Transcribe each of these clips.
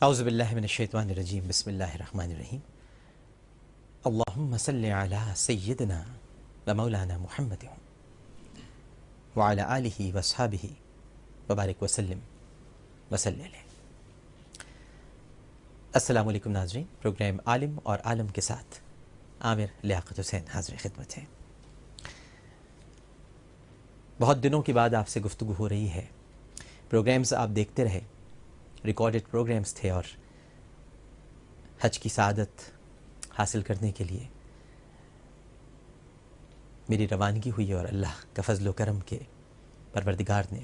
اعوذ باللہ من الشیطان الرجیم بسم اللہ الرحمن الرحیم اللہم صلی علی سیدنا و مولانا محمد وعلی آلہ واصحابہ وبارک وسلم وصلی علیہ۔ السلام علیکم ناظرین، پروگرام عالم اور عالم کے ساتھ عامر لیاقت حسین حاضر خدمت ہے۔ بہت دنوں کے بعد آپ سے گفتگو ہو رہی ہے۔ پروگرامز آپ دیکھتے رہے، ریکارڈڈ پروگرامز تھے، اور حج کی سعادت حاصل کرنے کے لیے میری روانگی ہوئی، اور اللہ کا فضل و کرم کے پروردگار نے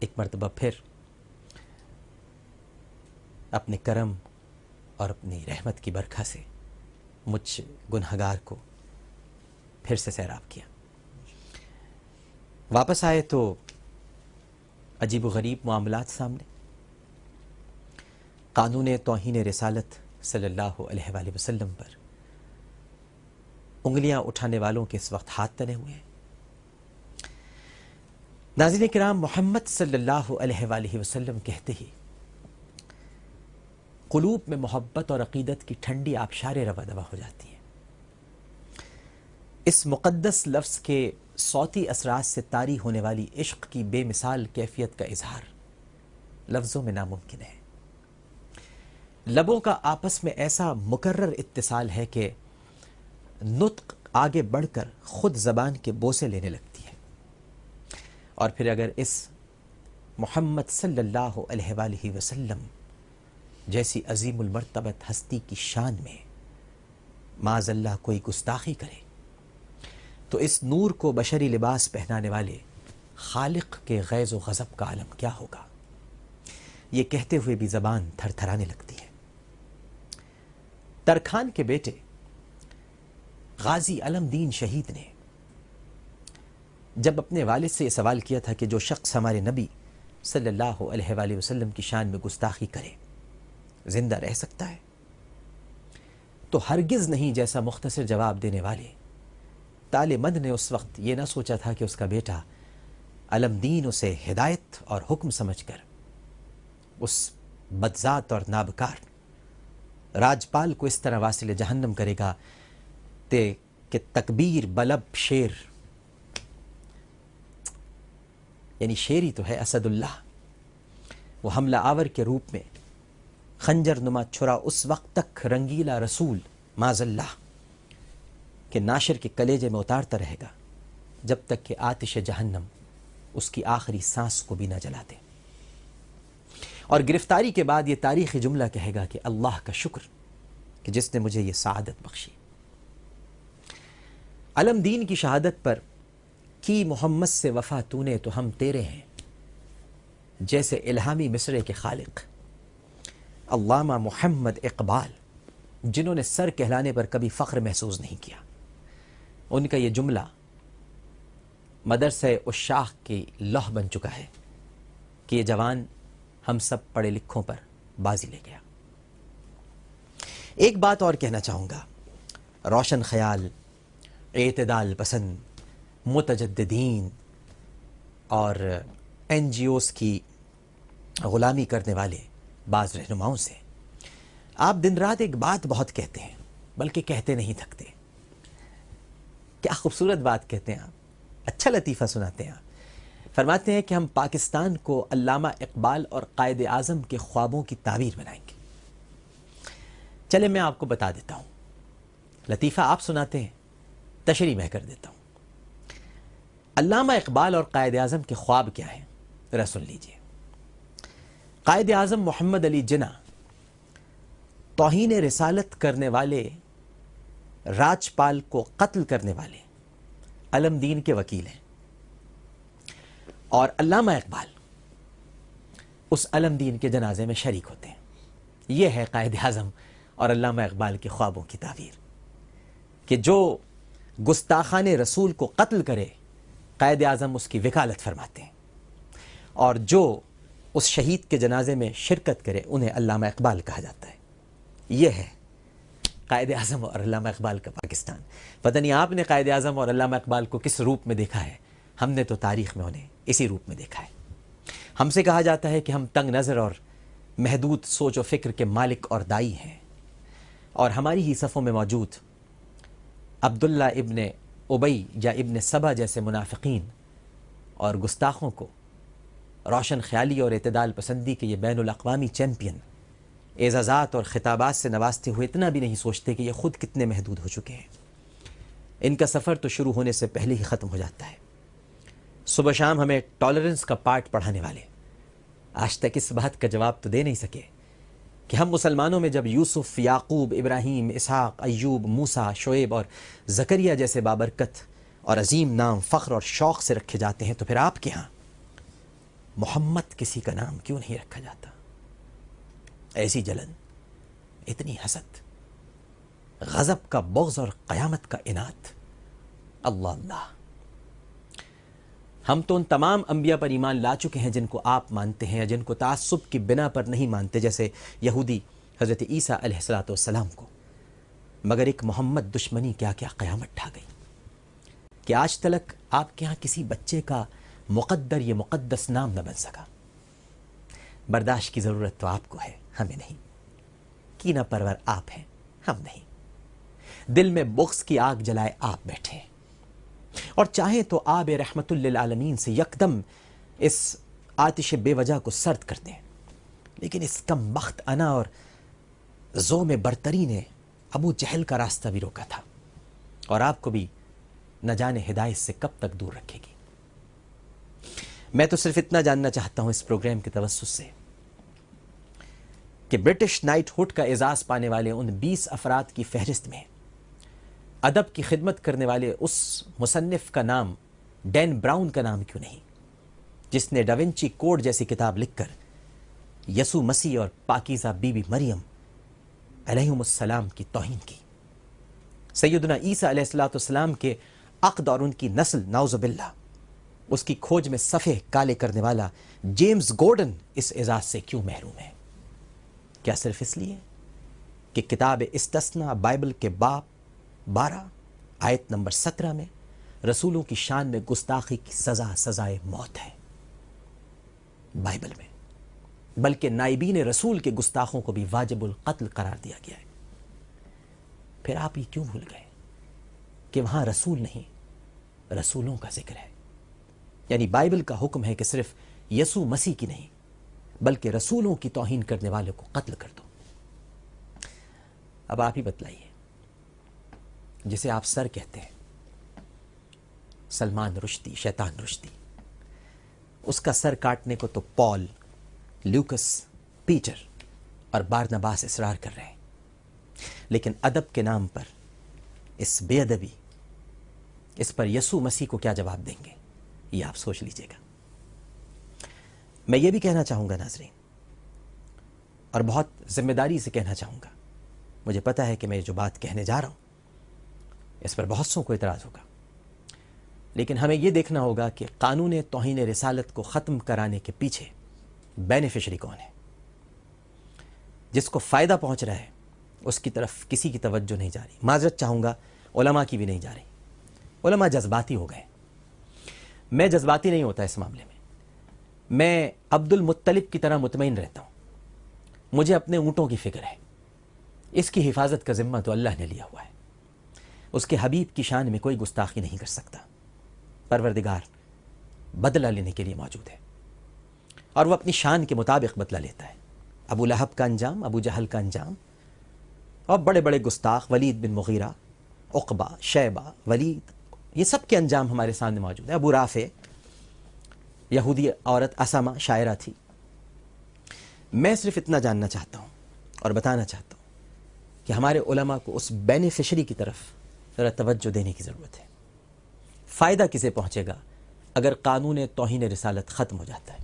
ایک مرتبہ پھر اپنے کرم اور اپنی رحمت کی برکھا سے مجھ گنہگار کو پھر سے سیراب کیا۔ واپس آئے تو عجیب و غریب معاملات سامنے۔ قانون توہین رسالت صلی اللہ علیہ وآلہ وسلم پر انگلیاں اٹھانے والوں کے اس وقت ہاتھ تنے ہوئے ہیں۔ ناظرین کرام، محمد صلی اللہ علیہ وآلہ وسلم کہتے ہی قلوب میں محبت اور عقیدت کی ٹھنڈی آبشاریں روا دوا ہو جاتی ہیں۔ اس مقدس لفظ کے صوتی اثرات سے طاری ہونے والی عشق کی بے مثال کیفیت کا اظہار لفظوں میں ناممکن ہے۔ لبوں کا آپس میں ایسا مکرر اتصال ہے کہ نطق آگے بڑھ کر خود زبان کے بوسے لینے لگتی ہے، اور پھر اگر اس محمد صلی اللہ علیہ وآلہ وسلم جیسی عظیم المرتبت ہستی کی شان میں معاذ اللہ کوئی گستاخی کرے تو اس نور کو بشری لباس پہنانے والے خالق کے غیظ و غضب کا عالم کیا ہوگا؟ یہ کہتے ہوئے بھی زبان تھر تھرانے لگتی ہے۔ ترکھان کے بیٹے غازی علم دین شہید نے جب اپنے والد سے یہ سوال کیا تھا کہ جو شخص ہمارے نبی صلی اللہ علیہ وآلہ وسلم کی شان میں گستاخی کرے زندہ رہ سکتا ہے، تو ہرگز نہیں جیسا مختصر جواب دینے والے طالع مند نے اس وقت یہ نہ سوچا تھا کہ اس کا بیٹا علم دین اسے ہدایت اور حکم سمجھ کر اس بدذات اور نابکار راجپال کو اس طرح واصل جہنم کرے گا کہ تکبیر بلب شیر، یعنی شیر ہی تو ہے اسد اللہ، وہ حملہ آور کے روپ میں خنجر نما چھرا اس وقت تک رنگیلا رسول معاذ اللہ کہ ناشر کے کلیجے میں اتارتا رہے گا جب تک کہ آتش جہنم اس کی آخری سانس کو بھی نہ جلا دے، اور گرفتاری کے بعد یہ تاریخی جملہ کہے گا کہ اللہ کا شکر کہ جس نے مجھے یہ سعادت بخشی۔ علم دین کی شہادت پر کی محمد سے وفا تو نے تو ہم تیرے ہیں، جیسے الہامی مصرے کے خالق علامہ محمد اقبال، جنہوں نے سر کہلانے پر کبھی فخر محسوس نہیں کیا، ان کا یہ جملہ مدرسہ عشاق کی لوح بن چکا ہے کہ یہ جوان ہم سب پڑھے لکھوں پر بازی لے گیا۔ ایک بات اور کہنا چاہوں گا، روشن خیال، اعتدال پسند، متجددین اور این جی اوز کی غلامی کرنے والے بعض رہنماؤں سے آپ دن رات ایک بات بہت کہتے ہیں، بلکہ کہتے نہیں تھکتے۔ کیا خوبصورت بات کہتے ہیں آپ، اچھا لطیفہ سناتے ہیں آپ۔ فرماتے ہیں کہ ہم پاکستان کو علامہ اقبال اور قائد اعظم کے خوابوں کی تعبیر بنائیں گے۔ چلے میں آپ کو بتا دیتا ہوں، لطیفہ آپ سناتے ہیں، تشریح میں کر دیتا ہوں۔ علامہ اقبال اور قائد اعظم کے خواب کیا ہیں، ذرا سن لیجئے۔ قائد اعظم محمد علی جناح توہین رسالت کرنے والے راجپال کو قتل کرنے والے علم دین کے وکیل ہیں، اور علامہ اقبال اس علم دین کے جنازے میں شریک ہوتے ہیں۔ یہ ہے قائد اعظم اور علامہ اقبال کے خوابوں کی تعبیر، کہ جو گستاخان رسول کو قتل کرے قائد اعظم اس کی وکالت فرماتے ہیں، اور جو اس شہید کے جنازے میں شرکت کرے انہیں علامہ اقبال کہا جاتا ہے۔ یہ ہے قائد اعظم اور علامہ اقبال کا پاکستان۔ پتہ نہیں آپ نے قائد اعظم اور علامہ اقبال کو کس روپ میں دیکھا ہے، ہم نے تو تاریخ میں انہیں اسی روپ میں دیکھا ہے۔ ہم سے کہا جاتا ہے کہ ہم تنگ نظر اور محدود سوچ و فکر کے مالک اور دائی ہیں، اور ہماری ہی صفوں میں موجود عبداللہ ابن ابی یا ابن سبا جیسے منافقین اور گستاخوں کو روشن خیالی اور اعتدال پسندی کے یہ بین الاقوامی چیمپئن اعزازات اور خطابات سے نوازتے ہوئے اتنا بھی نہیں سوچتے کہ یہ خود کتنے محدود ہو چکے ہیں۔ ان کا سفر تو شروع ہونے سے پہلے ہی ختم ہو جاتا ہے۔ صبح شام ہمیں ٹالرنس کا پارٹ پڑھانے والے آج تک اس بات کا جواب تو دے نہیں سکے کہ ہم مسلمانوں میں جب یوسف، یعقوب، ابراہیم، اسحاق، ایوب، موسیٰ، شعیب اور زکریا جیسے بابرکت اور عظیم نام فخر اور شوق سے رکھے جاتے ہیں، تو پھر آپ کے ہاں محمد کسی کا نام کیوں نہیں رکھا جاتا؟ ایسی جلن، اتنی حسد، غضب کا بغض اور قیامت کا اناد، اللہ اللہ۔ ہم تو ان تمام انبیاء پر ایمان لا چکے ہیں جن کو آپ مانتے ہیں، جن کو تعصب کی بنا پر نہیں مانتے، جیسے یہودی حضرت عیسیٰ علیہ السلام کو، مگر ایک محمد دشمنی کیا کیا قیامت ڈھا گئی کہ آج تلک آپ کے ہاں کسی بچے کا مقدر یہ مقدس نام نہ بن سکا۔ برداشت کی ضرورت تو آپ کو ہے، ہمیں نہیں۔ کینہ پرور آپ ہیں، ہم نہیں۔ دل میں بغض کی آگ جلائے آپ بیٹھے ہیں، اور چاہیں تو آب رحمت للعالمین سے یکدم اس آتش بے وجہ کو سرد کر دیں، لیکن اس کم بخت انا اور زوم برتری نے ابو جہل کا راستہ بھی روکا تھا، اور آپ کو بھی نہ جانے ہدایت سے کب تک دور رکھے گی۔ میں تو صرف اتنا جاننا چاہتا ہوں اس پروگرام کے توسط سے کہ برٹش نائٹ ہوڈ کا اعزاز پانے والے ان 20 افراد کی فہرست میں ادب کی خدمت کرنے والے اس مصنف کا نام، ڈین براؤن کا نام کیوں نہیں، جس نے ڈاونچی کوڈ جیسی کتاب لکھ کر یسوع مسیح اور پاکیزہ بی بی مریم علیہم السلام کی توہین کی، سیدنا عیسیٰ علیہ السلام کے عقد اور ان کی نسل نعوذ باللہ اس کی کھوج میں صفحے کالے کرنے والا جیمز گورڈن اس اعزاز سے کیوں محروم ہے؟ کیا صرف اس لیے کہ کتاب استثنا بائبل کے باب 12 آیت نمبر 17 میں رسولوں کی شان میں گستاخی کی سزا سزائے موت ہے؟ بائبل میں بلکہ نائبین رسول کے گستاخوں کو بھی واجب القتل قرار دیا گیا ہے۔ پھر آپ یہ کیوں بھول گئے کہ وہاں رسول نہیں، رسولوں کا ذکر ہے؟ یعنی بائبل کا حکم ہے کہ صرف یسوع مسیح کی نہیں بلکہ رسولوں کی توہین کرنے والے کو قتل کر دو۔ اب آپ ہی بتلائیے، جسے آپ سر کہتے ہیں، سلمان رشدی، شیطان رشدی، اس کا سر کاٹنے کو تو پال، لوکس، پیٹر اور بارنباس اصرار کر رہے ہیں، لیکن ادب کے نام پر اس بے ادبی، اس پر یسوع مسیح کو کیا جواب دیں گے؟ یہ آپ سوچ لیجئے گا۔ میں یہ بھی کہنا چاہوں گا ناظرین، اور بہت ذمہ داری سے کہنا چاہوں گا، مجھے پتا ہے کہ میں جو بات کہنے جا رہا ہوں اس پر بہت سوں کو اعتراض ہوگا، لیکن ہمیں یہ دیکھنا ہوگا کہ قانون توہین رسالت کو ختم کرانے کے پیچھے بینیفیشری کون ہے؟ جس کو فائدہ پہنچ رہا ہے اس کی طرف کسی کی توجہ نہیں جا رہی۔ معذرت چاہوں گا، علماء کی بھی نہیں جا رہی۔ علماء جذباتی ہو گئے، میں جذباتی نہیں ہوتا اس معاملے میں عبد المطلب کی طرح مطمئن رہتا ہوں۔ مجھے اپنے اونٹوں کی فکر ہے، اس کی حفاظت کا ذمہ تو اللہ نے لیا ہوا ہے۔ اس کے حبیب کی شان میں کوئی گستاخی نہیں کر سکتا۔ پروردگار بدلہ لینے کے لیے موجود ہے، اور وہ اپنی شان کے مطابق بدلہ لیتا ہے۔ ابو لہب کا انجام، ابو جہل کا انجام، اور بڑے بڑے گستاخ ولید بن مغیرہ، عقبہ، شیبہ، ولید، یہ سب کے انجام ہمارے سامنے موجود ہے۔ ابو رافع، یہودی عورت اسامہ شاعرہ تھی۔ میں صرف اتنا جاننا چاہتا ہوں اور بتانا چاہتا ہوں کہ ہمارے علماء کو اس بینیفیشری کی طرف ذرا توجہ دینے کی ضرورت ہے۔ فائدہ کسے پہنچے گا اگر قانون توہین رسالت ختم ہو جاتا ہے؟